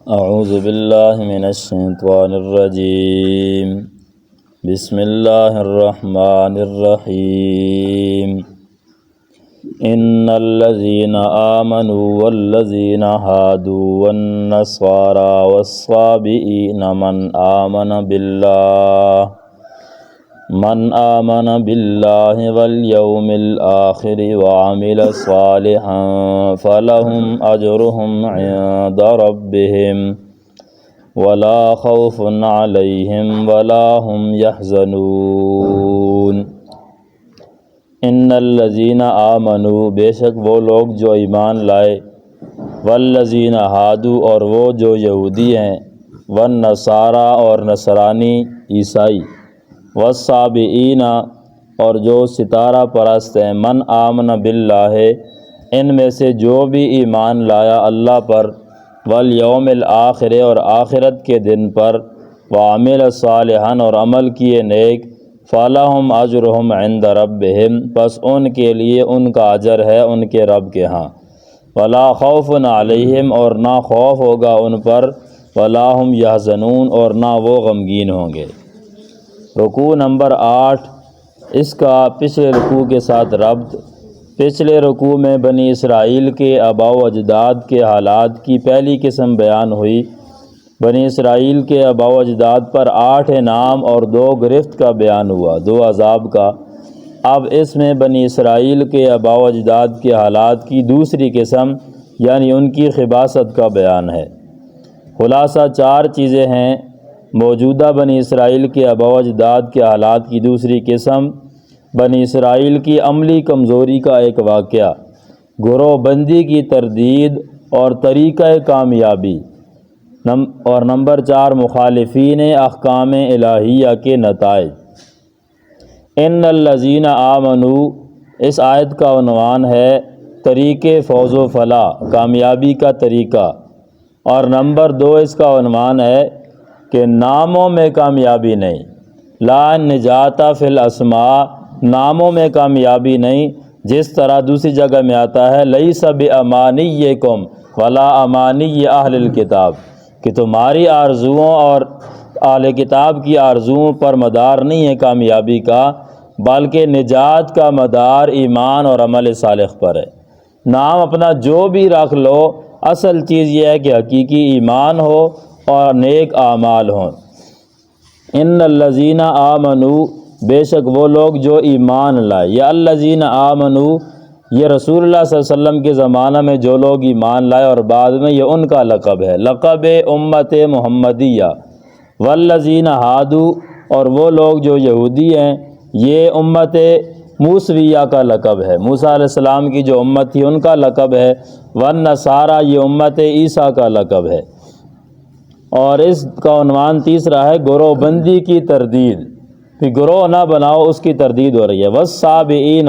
اعوذ باللہ من الشیطان الرجیم بسم اللہ الرحمن الرحیم ان الذین آمنوا والذین هادوا والنصارى والصابئین من آمن باللہ والیوم الآخر وعمل صالحا فلہم اجرہم عند ربہم ولا خوف علیہم ولا هم یحزنون۔ ان الذین آمنوا، بے شک وہ لوگ جو ایمان لائے، والذین ہادوا اور وہ جو یہودی ہیں، والنصارى اور نصرانی عیسائی، والصابئین اور جو ستارہ پرست ہیں، من آمن باللہ ان میں سے جو بھی ایمان لایا اللہ پر، والیوم الآخر اور آخرت کے دن پر، وعمل صالحا اور عمل کیے نیک، فلہم اجرہم عند ربہم پس ان کے لیے ان کا اجر ہے ان کے رب کے ہاں، ولا خوف علیہم اور نہ خوف ہوگا ان پر، ولا هم یحزنون اور نہ وہ غمگین ہوں گے۔ رکوع نمبر 8، اس کا پچھلے رکوع کے ساتھ ربط۔ پچھلے رکوع میں بنی اسرائیل کے آباء و اجداد کے حالات کی پہلی قسم بیان ہوئی۔ بنی اسرائیل کے آباء و اجداد پر 8 انعام اور 2 گرفت کا بیان ہوا، 2 عذاب کا۔ اب اس میں بنی اسرائیل کے آباء و اجداد کے حالات کی دوسری قسم یعنی ان کی خباثت کا بیان ہے۔ خلاصہ 4 چیزیں ہیں: موجودہ بنی اسرائیل کے آباء و اجداد کے حالات کی دوسری قسم، بنی اسرائیل کی عملی کمزوری کا ایک واقعہ، گروہ بندی کی تردید اور طریقہ کامیابی، اور نمبر 4 مخالفین احکام الہیہ کے نتائج۔ ان الذین آمنوا، اس آیت کا عنوان ہے طریقے فوز و فلاح، کامیابی کا طریقہ، اور نمبر 2 اس کا عنوان ہے کہ ناموں میں کامیابی نہیں، لا نجات فی الاسماء، ناموں میں کامیابی نہیں، جس طرح دوسری جگہ میں آتا ہے لیس بامانیکم ولا امانی اہل الکتاب، کہ تمہاری آرزوؤں اور اہل کتاب کی آرزوؤں پر مدار نہیں ہے کامیابی کا، بلکہ نجات کا مدار ایمان اور عمل صالح پر ہے۔ نام اپنا جو بھی رکھ لو، اصل چیز یہ ہے کہ حقیقی ایمان ہو اور نیک اعمال ہوں۔ ان الذین آمنوا، بے شک وہ لوگ جو ایمان لائے، یا الذین آمنوا یہ رسول اللہ صلی اللہ علیہ وسلم کے زمانہ میں جو لوگ ایمان لائے اور بعد میں یہ ان کا لقب ہے، لقب امت محمدیہ۔ والذین ہادوا اور وہ لوگ جو یہودی ہیں، یہ امت موسویہ کا لقب ہے، موسیٰ علیہ السلام کی جو امت تھی ان کا لقب ہے۔ والنصارى یہ امت عیسیٰ کا لقب ہے۔ اور اس کا عنوان تیسرا ہے گروہ بندی کی تردید، کہ گروہ نہ بناؤ، اس کی تردید ہو رہی ہے۔ والصابئین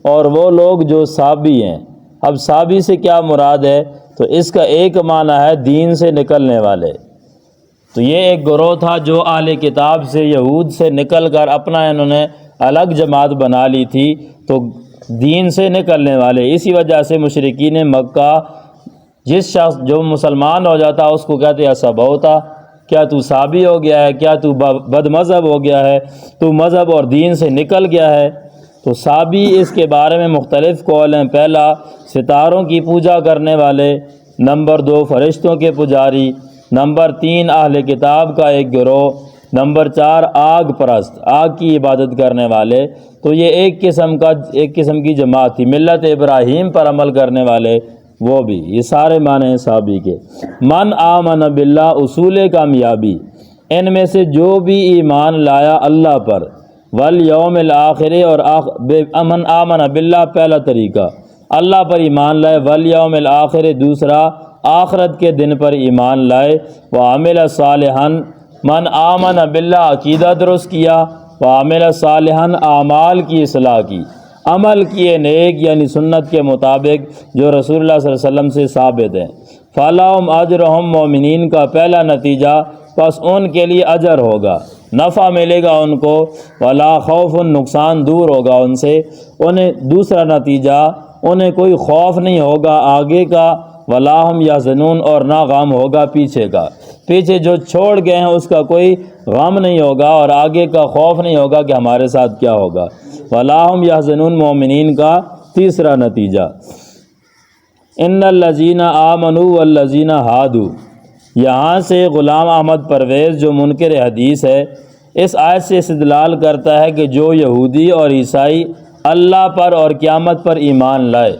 اور وہ لوگ جو صابی ہیں۔ اب صابی سے کیا مراد ہے؟ تو اس کا ایک معنی ہے دین سے نکلنے والے۔ تو یہ ایک گروہ تھا جو اہل کتاب سے، یہود سے نکل کر اپنا انہوں نے الگ جماعت بنا لی تھی، تو دین سے نکلنے والے۔ اسی وجہ سے مشرکین مکہ جس شخص جو مسلمان ہو جاتا اس کو کہتے ہیں سبوتا، کیا تو صابی ہو گیا ہے، کیا تو بد مذہب ہو گیا ہے، تو مذہب اور دین سے نکل گیا ہے۔ تو صابی اس کے بارے میں مختلف قول ہیں۔ پہلا ستاروں کی پوجا کرنے والے، نمبر 2 فرشتوں کے پجاری، نمبر 3 اہل کتاب کا ایک گروہ، نمبر 4 آگ پرست، آگ کی عبادت کرنے والے۔ تو یہ ایک قسم کی جماعت تھی۔ ملت ابراہیم پر عمل کرنے والے وہ بھی، یہ سارے معنی ہیں صحابی کے۔ من آمن باللہ اصول کامیابی، ان میں سے جو بھی ایمان لایا اللہ پر، والیوم الآخر اور من آمن باللہ پہلا طریقہ، اللہ پر ایمان لائے، والیوم الآخر دوسرا، آخرت کے دن پر ایمان لائے، وعمل صالحا من آمن باللہ عقیدہ درست کیا، وعمل صالحا اعمال کی اصلاح کی، عمل کیے نیک یعنی سنت کے مطابق جو رسول اللہ صلی اللہ علیہ وسلم سے ثابت ہیں۔ فلہم اجرہم، مومنین کا پہلا نتیجہ، پس ان کے لیے اجر ہوگا، نفع ملے گا ان کو، ولا خوف، نقصان دور ہوگا ان سے، انہیں دوسرا نتیجہ، انہیں کوئی خوف نہیں ہوگا آگے کا ولا هم یحزنون، اور نہ غم ہوگا پیچھے کا، پیچھے جو چھوڑ گئے ہیں اس کا کوئی غم نہیں ہوگا اور آگے کا خوف نہیں ہوگا کہ ہمارے ساتھ کیا ہوگا۔ ولا هم یحزنون مومنین کا تیسرا نتیجہ۔ ان الذین آمنوا والذین ہادوا، یہاں سے غلام احمد پرویز جو منکر حدیث ہے اس آیت سے استدلال کرتا ہے کہ جو یہودی اور عیسائی اللہ پر اور قیامت پر ایمان لائے،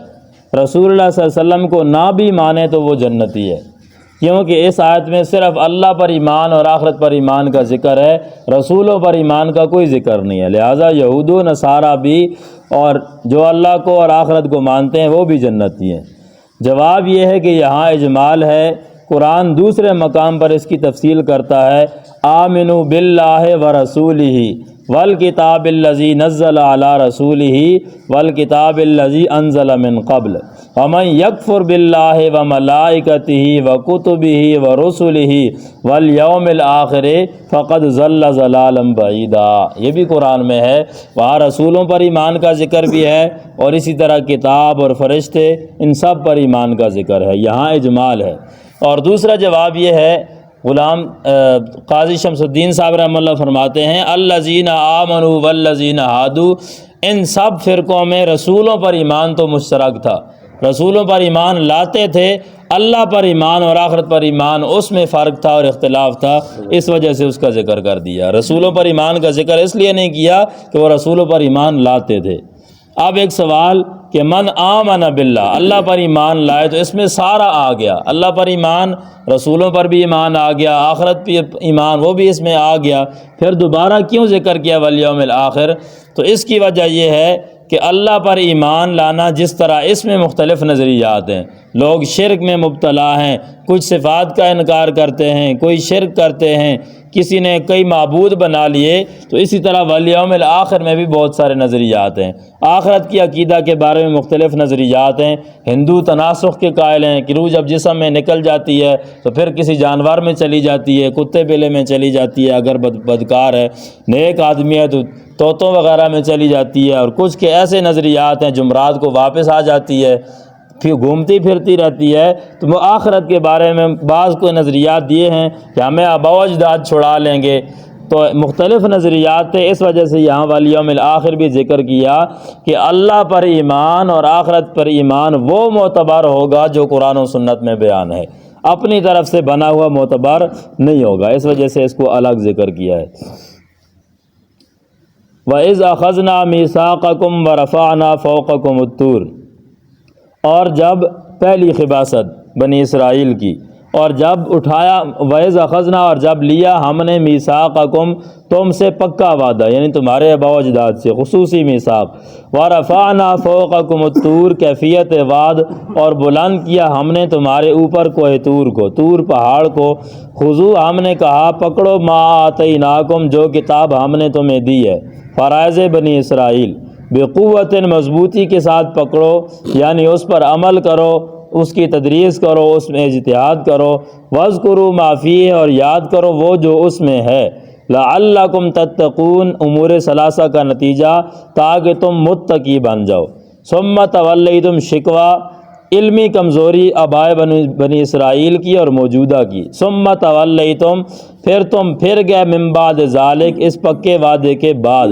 رسول اللہ صلی اللہ علیہ وسلم کو نہ بھی مانے تو وہ جنتی ہے، کیونکہ اس آیت میں صرف اللہ پر ایمان اور آخرت پر ایمان کا ذکر ہے، رسولوں پر ایمان کا کوئی ذکر نہیں ہے، لہٰذا یہود و نصارہ بھی اور جو اللہ کو اور آخرت کو مانتے ہیں وہ بھی جنتی ہیں۔ جواب یہ ہے کہ یہاں اجمال ہے، قرآن دوسرے مقام پر اس کی تفصیل کرتا ہے، آمنوا باللہ ورسولہ والکتاب الذی نزل علی رسولہ والکتاب الذی انزل من قبل ومن یکفر باللہ وملائکتہ وکتبہ ورسلہ والیوم الآخر فقد ضل ضلالا بعیدا۔ یہ بھی قرآن میں ہے، وہاں رسولوں پر ایمان کا ذکر بھی ہے اور اسی طرح کتاب اور فرشتے ان سب پر ایمان کا ذکر ہے، یہاں اجمال ہے۔ اور دوسرا جواب یہ ہے، غلام قاضی شمس الدین صاحب رحمہ اللہ فرماتے ہیں الذین آمنوا والذین ہادوا، ان سب فرقوں میں رسولوں پر ایمان تو مشترک تھا، رسولوں پر ایمان لاتے تھے، اللہ پر ایمان اور آخرت پر ایمان اس میں فرق تھا اور اختلاف تھا، اس وجہ سے اس کا ذکر کر دیا۔ رسولوں پر ایمان کا ذکر اس لیے نہیں کیا کہ وہ رسولوں پر ایمان لاتے تھے۔ اب ایک سوال کہ من آمن باللہ، اللہ پر ایمان لائے تو اس میں سارا آ گیا، اللہ پر ایمان، رسولوں پر بھی ایمان آ گیا، آخرت پہ ایمان وہ بھی اس میں آ گیا، پھر دوبارہ کیوں ذکر کیا والیوم الآخر؟ تو اس کی وجہ یہ ہے کہ اللہ پر ایمان لانا جس طرح اس میں مختلف نظریات ہیں، لوگ شرک میں مبتلا ہیں، کچھ صفات کا انکار کرتے ہیں، کوئی شرک کرتے ہیں، کسی نے کئی معبود بنا لیے، تو اسی طرح والیوم الآخر میں بھی بہت سارے نظریات ہیں۔ آخرت کی عقیدہ کے بارے میں مختلف نظریات ہیں، ہندو تناسخ کے قائل ہیں کہ روح جب جسم میں نکل جاتی ہے تو پھر کسی جانور میں چلی جاتی ہے، کتے بلے میں چلی جاتی ہے اگر بدکار ہے، نیک آدمی ہے تو طوطوں وغیرہ میں چلی جاتی ہے، اور کچھ کے ایسے نظریات ہیں جمعرات کو واپس آ جاتی ہے، پھر گھومتی پھرتی رہتی ہے۔ تو وہ آخرت کے بارے میں بعض کو نظریات دیے ہیں کہ ہمیں آباء و اجداد چھڑا لیں گے، تو مختلف نظریات تھے، اس وجہ سے یہاں والیوم الآخر بھی ذکر کیا کہ اللہ پر ایمان اور آخرت پر ایمان وہ معتبر ہوگا جو قرآن و سنت میں بیان ہے، اپنی طرف سے بنا ہوا معتبر نہیں ہوگا، اس وجہ سے اس کو الگ ذکر کیا ہے۔ وَإِذْ أَخَذْنَا مِيثَاقَكُمْ وَرَفَعْنَا فَوْقَكُمُ الطُّورَ، اور جب پہلی خباثت بنی اسرائیل کی، اور جب اٹھایا وَإِذْ أَخَذْنَا، اور جب لیا ہم نے مِيثَاقَكُمْ تم سے پکا وعدہ، یعنی تمہارے آباء و اجداد سے خصوصی میثاق، وَرَفَعْنَا فَوْقَكُمُ الطُّورَ کیفیت وعد، اور بلند کیا ہم نے تمہارے اوپر کوہ طور کو، طور پہاڑ کو، خذوا ہم نے کہا پکڑو ما آتیناکم جو کتاب ہم نے تمہیں دی ہے، فرائض بنی اسرائیل، بقوت مضبوطی کے ساتھ پکڑو، یعنی اس پر عمل کرو، اس کی تدریس کرو، اس میں اجتہاد کرو، واذکروا ما فیہ، اور یاد کرو وہ جو اس میں ہے، لعلکم تتقون امور ثلاثہ کا نتیجہ تاکہ تم متقی بن جاؤ، ثم تولیتم شکوہ علمی کمزوری آبائے بنی اسرائیل کی اور موجودہ کی، ثم تولیتم پھر تم پھر گئے من بعد ذالک اس پکے وعدے کے بعد،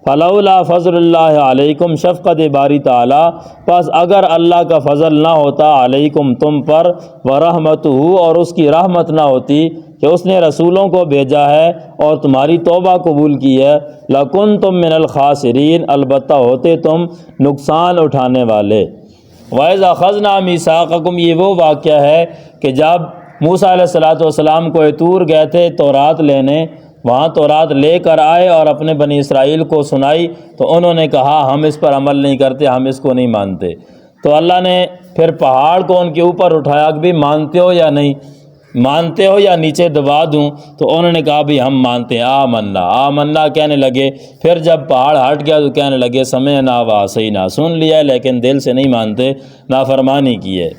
فلولا فضل اللہ علیکم شفقت باری تعالیٰ پس اگر اللہ کا فضل نہ ہوتا علیکم تم پر، ورحمتہ اور اس کی رحمت نہ ہوتی کہ اس نے رسولوں کو بھیجا ہے اور تمہاری توبہ قبول کی ہے، لکنتم من الخاسرین البتہ ہوتے تم نقصان اٹھانے والے۔ وَإِذْ أَخَذْنَا مِيثَاقَكُمْ یہ وہ واقعہ ہے کہ جب موسیٰ علیہ السلام کوہ طور گئے تھے تورات لینے، وہاں تورات لے کر آئے اور اپنے بنی اسرائیل کو سنائی، تو انہوں نے کہا ہم اس پر عمل نہیں کرتے، ہم اس کو نہیں مانتے، تو اللہ نے پھر پہاڑ کو ان کے اوپر اٹھایا کہ بھی مانتے ہو یا نہیں، مانتے ہو یا نیچے دبا دوں؟ تو انہوں نے کہا بھی ہم مانتے ہیں، آمنا آمنا کہنے لگے، پھر جب پہاڑ ہٹ گیا تو کہنے لگے سمعنا وعصینا، سن لیا لیکن دل سے نہیں مانتے، نافرمانی کی ہے۔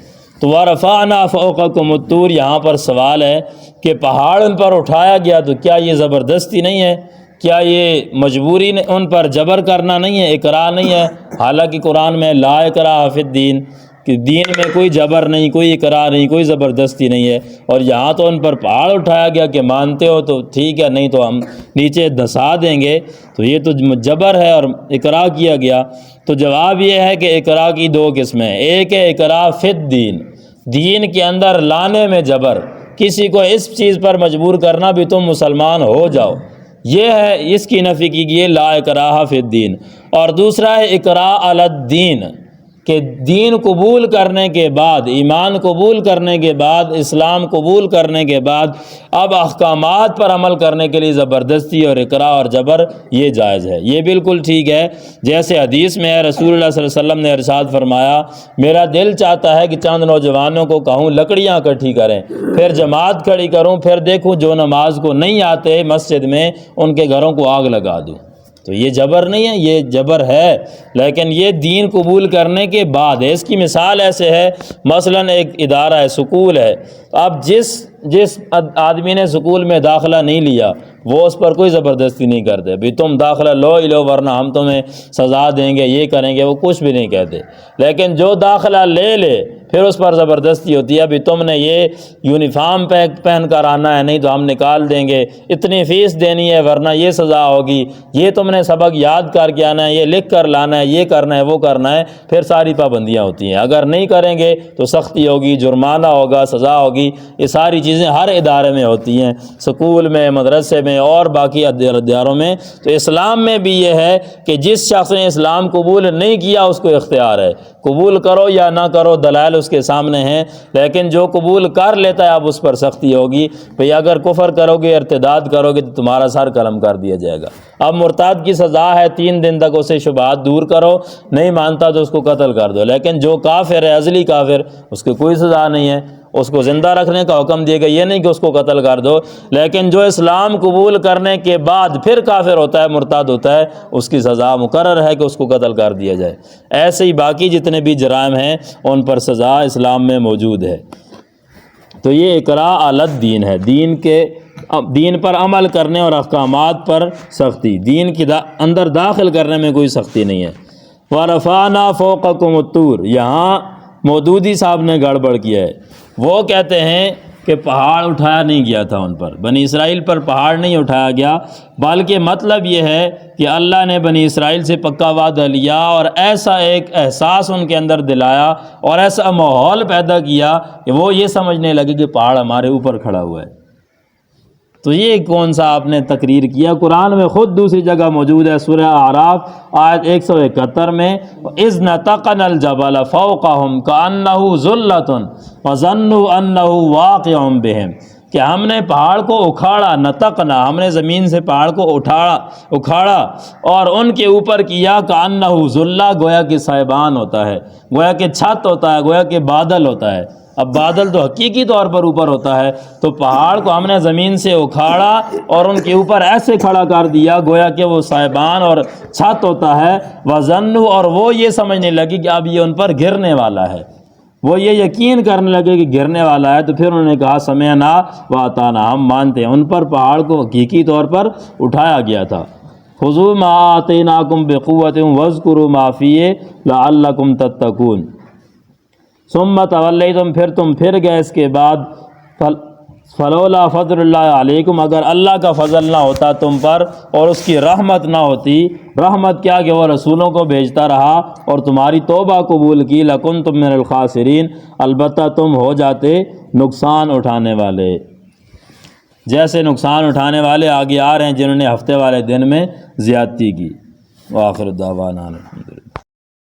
تو وَرَفَعْنَا فَوْقَكُمُ الطُّورَ یہاں پر سوال ہے کہ پہاڑ ان پر اٹھایا گیا تو کیا یہ زبردستی نہیں ہے؟ کیا یہ مجبوری ان پر جبر کرنا نہیں ہے، اکراہ نہیں ہے؟ حالانکہ قرآن میں لا اکراہ فی الدین، کہ دین میں کوئی جبر نہیں، کوئی اقرار نہیں، کوئی زبردستی نہیں ہے، اور یہاں تو ان پر پہاڑ اٹھایا گیا کہ مانتے ہو تو ٹھیک ہے، نہیں تو ہم نیچے دھسا دیں گے، تو یہ تو جبر ہے اور اقرار کیا گیا۔ تو جواب یہ ہے کہ اقرار کی دو قسمیں، ایک ہے اقرار فی الدین، دین کے اندر لانے میں جبر، کسی کو اس چیز پر مجبور کرنا بھی تم مسلمان ہو جاؤ، یہ ہے، اس کی نفی کی گئی لا اکراہ فی الدین۔ اور دوسرا ہے اکراہ علی الدین، کہ دین قبول کرنے کے بعد، ایمان قبول کرنے کے بعد، اسلام قبول کرنے کے بعد اب احکامات پر عمل کرنے کے لیے زبردستی اور اکراہ اور جبر یہ جائز ہے۔ یہ بالکل ٹھیک ہے، جیسے حدیث میں ہے، رسول اللہ صلی اللہ علیہ وسلم نے ارشاد فرمایا، میرا دل چاہتا ہے کہ چند نوجوانوں کو کہوں لکڑیاں اکٹھی کریں، پھر جماعت کھڑی کروں، پھر دیکھوں جو نماز کو نہیں آتے مسجد میں ان کے گھروں کو آگ لگا دوں۔ تو یہ جبر نہیں ہے، یہ جبر ہے، لیکن یہ دین قبول کرنے کے بعد ہے۔ اس کی مثال ایسے ہے، مثلا ایک ادارہ ہے، سکول ہے، اب جس آدمی نے سکول میں داخلہ نہیں لیا وہ اس پر کوئی زبردستی نہیں کرتے، بھی تم داخلہ لو ہی لو ورنہ ہم تمہیں سزا دیں گے، یہ کریں گے، وہ کچھ بھی نہیں کہتے۔ لیکن جو داخلہ لے پھر اس پر زبردستی ہوتی ہے، ابھی تم نے یہ یونیفارم پہن کر آنا ہے، نہیں تو ہم نکال دیں گے، اتنی فیس دینی ہے ورنہ یہ سزا ہوگی، یہ تم نے سبق یاد کر کے آنا ہے، یہ لکھ کر لانا ہے، یہ کرنا ہے، وہ کرنا ہے، پھر ساری پابندیاں ہوتی ہیں۔ اگر نہیں کریں گے تو سختی ہوگی، جرمانہ ہوگا، سزا ہوگی۔ یہ ساری چیزیں ہر ادارے میں ہوتی ہیں، سکول میں، مدرسے میں اور باقی اداروں میں۔ تو اسلام میں بھی یہ ہے کہ جس شخص نے اسلام قبول نہیں کیا اس کو اختیار ہے، قبول کرو یا نہ کرو، دلائل اس کے سامنے ہیں، لیکن جو قبول کر لیتا ہے اب اس پر سختی ہوگی، بھئی اگر کفر کرو گے، ارتداد کرو گے تو تمہارا سر قلم کر دیا جائے گا۔ اب مرتاد کی سزا ہے 3 دن تک اسے شبہات دور کرو، نہیں مانتا تو اس کو قتل کر دو، لیکن جو کافر ہے، ازلی کافر، اس کی کوئی سزا نہیں ہے، اس کو زندہ رکھنے کا حکم دیا گیا، یہ نہیں کہ اس کو قتل کر دو۔ لیکن جو اسلام قبول کرنے کے بعد پھر کافر ہوتا ہے، مرتد ہوتا ہے، اس کی سزا مقرر ہے کہ اس کو قتل کر دیا جائے۔ ایسے ہی باقی جتنے بھی جرائم ہیں ان پر سزا اسلام میں موجود ہے۔ تو یہ اکراہ علی الدین ہے، دین پر عمل کرنے اور احکامات پر سختی، دین کے اندر داخل کرنے میں کوئی سختی نہیں ہے۔ وَرَفَعْنَا فَوْقَكُمُ الطُّورَ، یہاں مودودی صاحب نے گڑبڑ کیا ہے، وہ کہتے ہیں کہ پہاڑ اٹھایا نہیں گیا تھا ان پر، بنی اسرائیل پر پہاڑ نہیں اٹھایا گیا، بلکہ مطلب یہ ہے کہ اللہ نے بنی اسرائیل سے پکا وعدہ لیا اور ایسا ایک احساس ان کے اندر دلایا اور ایسا ماحول پیدا کیا کہ وہ یہ سمجھنے لگے کہ پہاڑ ہمارے اوپر کھڑا ہوا ہے۔ تو یہ کون سا آپ نے تقریر کیا؟ قرآن میں خود دوسری جگہ موجود ہے، سورہ اعراف آیت 171 میں، اذ نتقنا الجبل فوقهم كأنه ظلة وظنوا انه واقع بهم، کہ ہم نے پہاڑ کو اکھاڑا، نتقنا، ہم نے زمین سے پہاڑ کو اکھاڑا اور ان کے اوپر کیا كأنه ظلة، گویا کہ سائبان ہوتا ہے، گویا کہ چھت ہوتا ہے، گویا کہ بادل ہوتا ہے۔ اب بادل تو حقیقی طور پر اوپر ہوتا ہے، تو پہاڑ کو ہم نے زمین سے اکھاڑا اور ان کے اوپر ایسے کھڑا کر دیا گویا کہ وہ سائبان اور چھت ہوتا ہے۔ وَظَنُّوا، اور وہ یہ سمجھنے لگی کہ اب یہ ان پر گرنے والا ہے، وہ یہ یقین کرنے لگے کہ گرنے والا ہے، تو پھر انہوں نے کہا سمعنا وَأَطَعْنَا، ہم مانتے ہیں۔ ان پر پہاڑ کو حقیقی طور پر اٹھایا گیا تھا۔ خُذُوا مَا آتَيْنَاكُمْ بِقُوَّةٍ وَاذْكُرُوا مَا فِيهِ لَعَلَّكُمْ تَتَّقُونَ۔ ثم تولیتم، پھر تم پھر گئے اس کے بعد، فلولا فضل اللہ علیکم، اگر اللہ کا فضل نہ ہوتا تم پر اور اس کی رحمت نہ ہوتی، رحمت کیا کہ وہ رسولوں کو بھیجتا رہا اور تمہاری توبہ قبول کی، لکنتم من الخاسرین، البتہ تم ہو جاتے نقصان اٹھانے والے، جیسے نقصان اٹھانے والے آگے آ رہے ہیں جنہوں نے ہفتے والے دن میں زیادتی کی۔ وآخر دعوانا الحمدللہ۔